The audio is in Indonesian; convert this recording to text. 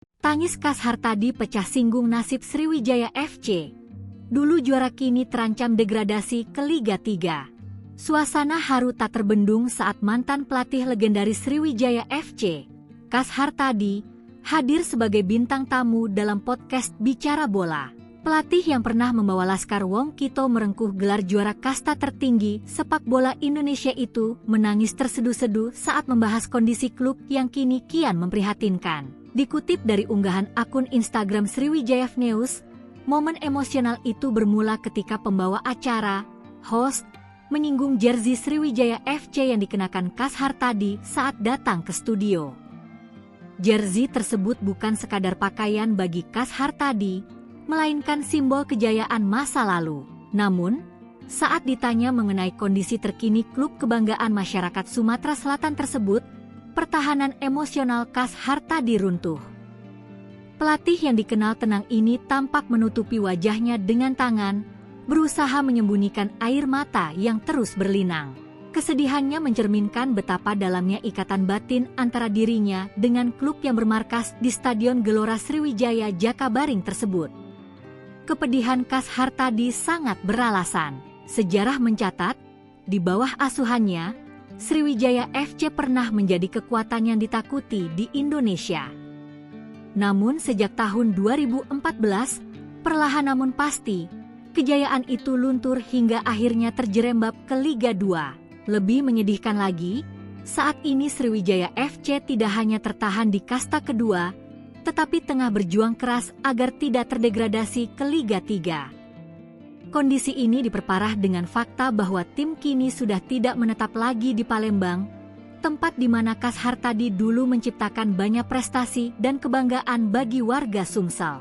Tangis Kas Hartadi pecah singgung nasib Sriwijaya FC. Dulu juara kini terancam degradasi ke Liga 3. Suasana haru tak terbendung saat mantan pelatih legendaris Sriwijaya FC, Kas Hartadi, hadir sebagai bintang tamu dalam podcast Bicara Bola. Pelatih yang pernah membawa Laskar Wong Kito merengkuh gelar juara kasta tertinggi sepak bola Indonesia itu menangis terseduh-seduh saat membahas kondisi klub yang kini kian memprihatinkan. Dikutip dari unggahan akun Instagram Sriwijaya News, momen emosional itu bermula ketika pembawa acara, host, menyinggung jersey Sriwijaya FC yang dikenakan Kas Hartadi saat datang ke studio. Jersey tersebut bukan sekadar pakaian bagi Kas Hartadi, melainkan simbol kejayaan masa lalu. Namun, saat ditanya mengenai kondisi terkini klub kebanggaan masyarakat Sumatera Selatan tersebut, pertahanan emosional Kas Hartadi runtuh. Pelatih yang dikenal tenang ini tampak menutupi wajahnya dengan tangan, berusaha menyembunyikan air mata yang terus berlinang. Kesedihannya mencerminkan betapa dalamnya ikatan batin antara dirinya dengan klub yang bermarkas di Stadion Gelora Sriwijaya Jakabaring tersebut. Kepedihan Kas Hartadi sangat beralasan. Sejarah mencatat, di bawah asuhannya, Sriwijaya FC pernah menjadi kekuatan yang ditakuti di Indonesia. Namun sejak tahun 2014, perlahan namun pasti, kejayaan itu luntur hingga akhirnya terjerembab ke Liga 2. Lebih menyedihkan lagi, saat ini Sriwijaya FC tidak hanya tertahan di kasta kedua, tetapi tengah berjuang keras agar tidak terdegradasi ke Liga 3. Kondisi ini diperparah dengan fakta bahwa tim kini sudah tidak menetap lagi di Palembang, tempat di mana Kas Hartadi dulu menciptakan banyak prestasi dan kebanggaan bagi warga Sumsel.